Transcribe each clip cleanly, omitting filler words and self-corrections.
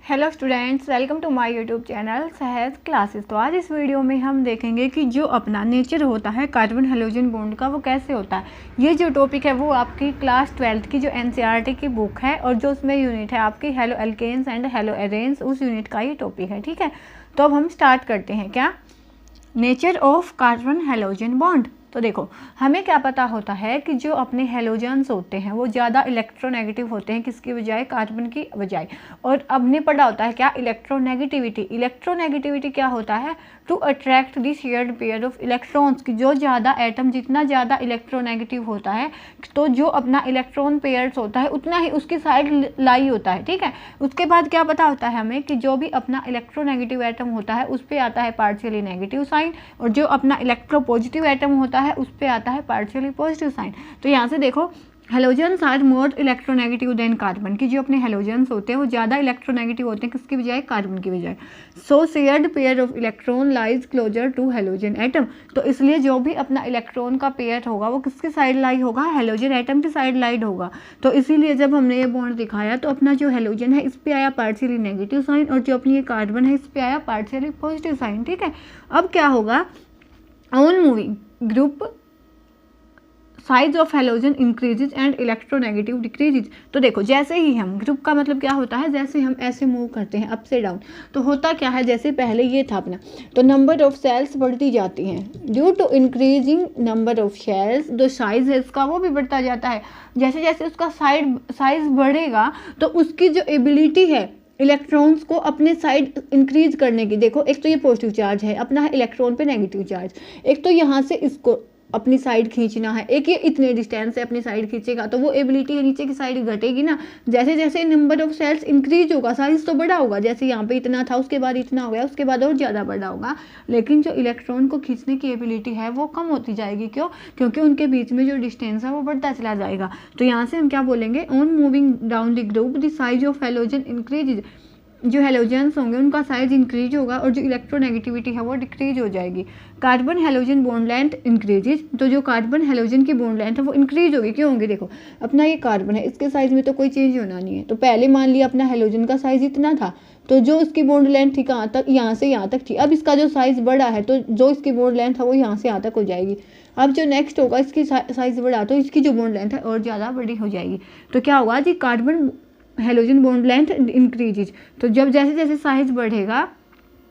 Hello students, welcome to my YouTube channel Sahaj classes. तो आज इस वीडियो में हम देखेंगे कि जो अपना नेचर होता है कार्बन हैलोजन बॉन्ड का वो कैसे होता है। ये जो टॉपिक है वो आपकी क्लास 12th की जो एनसीईआरटी की बुक है और जो उसमें यूनिट है आपकी haloalkanes and haloarenes, उस यूनिट का ये टॉपिक है। ठीक है, तो अब हम स्टार्ट करते हैं। क्या nature of carbon halogen bond. तो देखो, हमें क्या पता होता है कि जो अपने हैलोजन्स होते हैं वो ज़्यादा इलेक्ट्रोनेगेटिव होते हैं किसकी बजाय, कार्बन की बजाय। और अब ने पढ़ा होता है क्या, इलेक्ट्रोनेगेटिविटी। इलेक्ट्रोनेगेटिविटी क्या होता है, to attract the shared pair of electrons, की जो ज़्यादा एटम जितना ज़्यादा इलेक्ट्रोनेगेटिव होता है तो जो अपना इलेक्ट्रॉन पेयर्स होता है उतना ही उसकी साइड लाई होता है। ठीक है, उसके बाद क्या पता होता है हमें कि जो भी अपना इलेक्ट्रोनेगेटिव एटम होता है उस पर आता है पार्शियली नेगेटिव साइन, और जो अपना इलेक्ट्रोपॉजिटिव एटम होता है उस पर आता है पार्शियली पॉजिटिव साइन। तो यहाँ से देखो, halogens are more electronegative than carbon, की जो अपने हेलोजन्स होते हैं वो ज़्यादा इलेक्ट्रोनेगेटिव होते हैं किसकी बजाय, कार्बन की बजाय। So shared pair of electron lies closer to halogen atom. तो इसलिए जो भी अपना इलेक्ट्रॉन का पेयर होगा वो किसकी साइड लाई होगा, हेलोजन एटम की साइड लाइड होगा। तो इसीलिए जब हमने ये बॉन्ड दिखाया तो अपना जो हेलोजन है इस पर आया पार्शियली नेगेटिव साइन और जो अपनी ये कार्बन है इस पर आया पार्शियली पॉजिटिव साइन। ठीक है, अब क्या होगा, on moving group size of halogen increases and electronegative decreases. तो देखो, जैसे ही हम, ग्रुप का मतलब क्या होता है, जैसे हम ऐसे मूव करते हैं अप से डाउन, तो होता क्या है, जैसे पहले ये था अपना, तो नंबर ऑफ सेल्स बढ़ती जाती हैं। Due to increasing number of cells, जो साइज है इसका वो भी बढ़ता जाता है। जैसे जैसे उसका साइज बढ़ेगा तो उसकी जो एबिलिटी है इलेक्ट्रॉन्स को अपने साइड इंक्रीज करने की, देखो एक तो ये पॉजिटिव चार्ज है अपना है इलेक्ट्रॉन पे नेगेटिव चार्ज, एक तो यहाँ से इसको अपनी साइड खींचना है, एक ये इतने डिस्टेंस से अपनी साइड खींचेगा तो वो एबिलिटी है नीचे की साइड घटेगी ना। जैसे जैसे नंबर ऑफ सेल्स इंक्रीज होगा साइज तो बड़ा होगा, जैसे यहाँ पे इतना था उसके बाद इतना हो गया, उसके बाद और ज़्यादा बड़ा होगा, लेकिन जो इलेक्ट्रॉन को खींचने की एबिलिटी है वो कम होती जाएगी। क्यों? क्योंकि उनके बीच में जो डिस्टेंस है वो बढ़ता चला जाएगा। तो यहाँ से हम क्या बोलेंगे, on moving down the group the size of halogen increase, जो हेलोजन्स होंगे उनका साइज इंक्रीज होगा और जो इलेक्ट्रोनेगेटिविटी है वो डिक्रीज हो जाएगी। Carbon halogen bond length increases, तो जो कार्बन हेलोजन की बॉन्ड लेंथ है वो इंक्रीज होगी। क्यों होगी, देखो अपना ये कार्बन है इसके साइज में तो कोई चेंज होना नहीं है, तो पहले मान लिया अपना हेलोजन का साइज इतना था तो जो इसकी बॉन्ड लेंथ थी कहाँ तक, यहाँ से यहाँ तक थी। अब इसका जो साइज बड़ा है तो जो इसकी बॉन्ड लेंथ है वो यहाँ से यहाँ तक हो जाएगी। अब जो नेक्स्ट होगा इसकी साइज बड़ा तो इसकी जो बॉन्ड लेंथ है और ज़्यादा बड़ी हो जाएगी। तो क्या होगा जी, carbon halogen bond length increases. तो जब जैसे जैसे साइज बढ़ेगा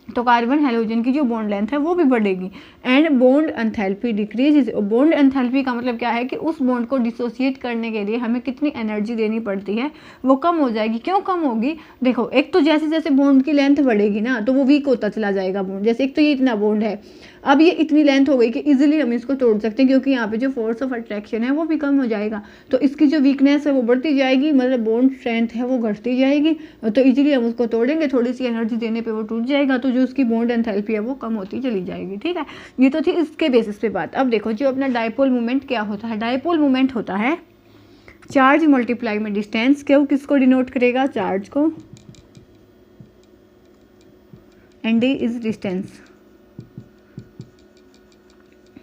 तो कार्बन हेलोजन की जो बॉन्ड लेंथ है वो भी बढ़ेगी। And bond enthalpy decreases. Bond enthalpy का मतलब क्या है कि उस बॉन्ड को डिसोसिएट करने के लिए हमें कितनी एनर्जी देनी पड़ती है वो कम हो जाएगी। क्यों कम होगी, देखो एक तो जैसे जैसे बॉन्ड की लेंथ बढ़ेगी ना तो वो वीक होता चला जाएगा बॉन्ड। जैसे एक तो ये इतना बॉन्ड है, अब ये इतनी लेंथ हो गई कि इजीली हम इसको तोड़ सकते हैं क्योंकि यहाँ पे जो फोर्स ऑफ अट्रैक्शन है वो भी कम हो जाएगा। तो इसकी जो वीकनेस है वो बढ़ती जाएगी, मतलब बॉन्ड स्ट्रेंथ है वो घटती जाएगी, तो इजीली हम उसको तोड़ेंगे, थोड़ी सी एनर्जी देने पे वो टूट जाएगा, तो जो उसकी बॉन्ड एंथैल्पी है वो कम होती चली जाएगी। ठीक है, ये तो थी इसके बेसिस पे बात। अब देखो, जो अपना डायपोल मोमेंट क्या होता है, डायपोल मोमेंट होता है चार्ज मल्टीप्लाई में डिस्टेंस। क्यों, किसको डिनोट करेगा, चार्ज को, एंड डी इज डिस्टेंस।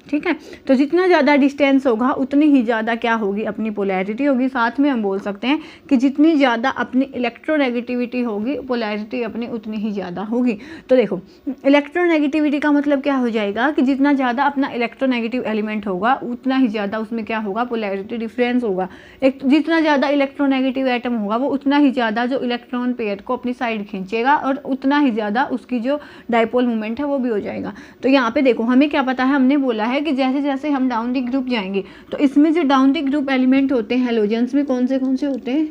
ठीक है, तो जितना ज़्यादा डिस्टेंस होगा उतनी ही ज़्यादा क्या होगी, अपनी पोलैरिटी होगी। साथ में हम बोल सकते हैं कि जितनी ज़्यादा अपनी इलेक्ट्रोनेगेटिविटी होगी पोलैरिटी अपनी उतनी ही ज़्यादा होगी। तो देखो, इलेक्ट्रोनेगेटिविटी का मतलब क्या हो जाएगा कि जितना ज़्यादा अपना इलेक्ट्रोनेगेटिव एलिमेंट होगा उतना ही ज़्यादा उसमें क्या होगा, पोलैरिटी डिफरेंस होगा। एक जितना ज़्यादा इलेक्ट्रोनेगेटिव एटम होगा वो उतना ही ज़्यादा जो इलेक्ट्रॉन पेयर को अपनी साइड खींचेगा और उतना ही ज़्यादा उसकी जो डायपोल मोमेंट है वो भी हो जाएगा। तो यहाँ पे देखो, हमें क्या पता है, हमने बोला है कि जैसे जैसे हम डाउन दी ग्रुप जाएंगे तो इसमें जो डाउन दी ग्रुप एलिमेंट होते हैं हेलोजन्स में कौन से होते हैं,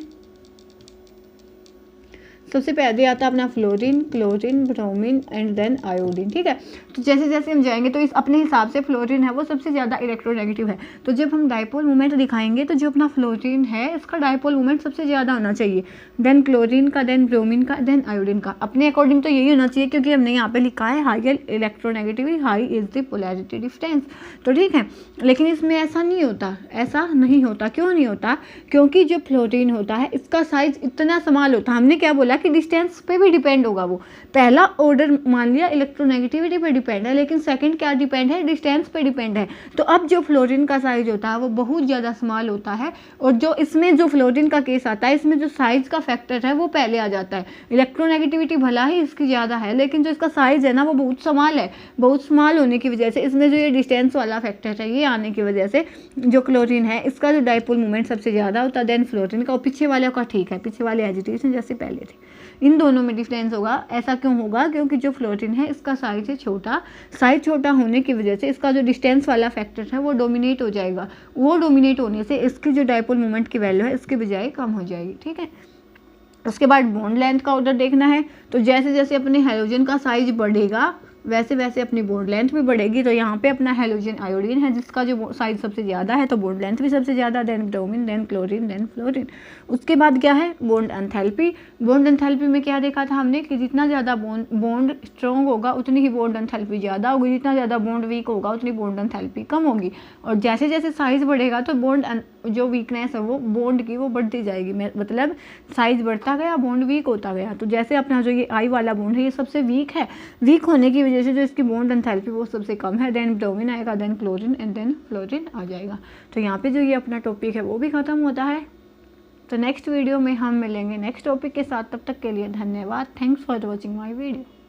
सबसे पहले आता है अपना fluorine, chlorine, bromine and then iodine. ठीक है, तो जैसे जैसे हम जाएंगे तो इस अपने हिसाब से फ्लोरीन है वो सबसे ज़्यादा इलेक्ट्रोनेगेटिव है। तो जब हम डायपोल मोमेंट दिखाएंगे तो जो अपना फ्लोरीन है इसका डायपोल मोमेंट सबसे ज़्यादा होना चाहिए, देन क्लोरीन का, देन ब्रोमीन का, देन आयोडीन का। अपने अकॉर्डिंग तो यही होना चाहिए क्योंकि हमने यहाँ पे लिखा है high electronegativity, high is the polarity difference. तो ठीक है, लेकिन इसमें ऐसा नहीं होता, ऐसा नहीं होता। क्यों नहीं होता, क्योंकि जो फ्लोरीन होता है इसका साइज इतना स्मॉल होता है। हमने क्या बोला कि डिस्टेंस पे भी डिपेंड होगा। वो पहला ऑर्डर मान लिया इलेक्ट्रोनेगेटिविटी पे डिपेंड है, लेकिन सेकंड क्या डिपेंड है, डिस्टेंस पे डिपेंड है। तो अब जो फ्लोरीन का साइज होता है वो बहुत ज़्यादा स्मॉल होता है, और जो इसमें जो फ्लोरीन का केस आता है इसमें जो साइज का फैक्टर है वो पहले आ जाता है। इलेक्ट्रोनेगेटिविटी भला ही इसकी ज़्यादा है, लेकिन जो इसका साइज है ना वो बहुत स्मॉल है। बहुत स्मॉल होने की वजह से इसमें जो ये डिस्टेंस वाला फैक्टर है ये आने की वजह से जो क्लोरीन है इसका जो डाइपोल मोमेंट सबसे ज़्यादा होता है देन फ्लोरीन का, और पीछे वाले का ठीक है, पीछे वाले एजिटेशन जैसे पहले थी। इन दोनों में डिफरेंस होगा। ऐसा क्यों होगा, क्योंकि जो फ्लोरीन है इसका साइज है छोटा, साइज छोटा होने की वजह से इसका जो डिस्टेंस वाला फैक्टर है वो डोमिनेट हो जाएगा। वो डोमिनेट होने से इसकी जो डाइपोल मोमेंट की वैल्यू है इसके बजाय कम हो जाएगी। ठीक है, उसके बाद बॉन्ड लेंथ का ऑर्डर देखना है। तो जैसे जैसे अपने हेलोजन का साइज बढ़ेगा वैसे वैसे अपनी बॉन्ड लेंथ भी बढ़ेगी। तो यहाँ पे अपना हेलोजन आयोडीन है जिसका जो साइज सबसे ज़्यादा है, तो बॉन्ड लेंथ भी सबसे ज़्यादा, then bromine, then chlorine, then fluorine. उसके बाद क्या है, बॉन्ड एंथैल्पी। बॉन्ड एंथैल्पी में क्या देखा था हमने कि जितना ज़्यादा बॉन्ड स्ट्रॉन्ग होगा उतनी ही बॉन्ड एंथैल्पी ज़्यादा होगी, जितना ज़्यादा बॉन्ड वीक होगा उतनी बॉन्ड एंथैल्पी कम होगी। और जैसे जैसे साइज़ बढ़ेगा तो बॉन्ड जो वीकनेस है वो बॉन्ड की वो बढ़ती जाएगी, मतलब साइज़ बढ़ता गया बॉन्ड वीक होता गया। तो जैसे अपना जो ये आई वाला बॉन्ड है ये सबसे वीक है, वीक होने की वजह से जो इसकी बॉन्ड एंथैल्पी वो सबसे कम है, देन ब्रोमीन आएगा, then chlorine and then fluorine आ जाएगा। तो यहाँ पे जो ये अपना टॉपिक है वो भी ख़त्म होता है। तो नेक्स्ट वीडियो में हम मिलेंगे नेक्स्ट टॉपिक के साथ, तब तक के लिए धन्यवाद। Thanks for watching my video.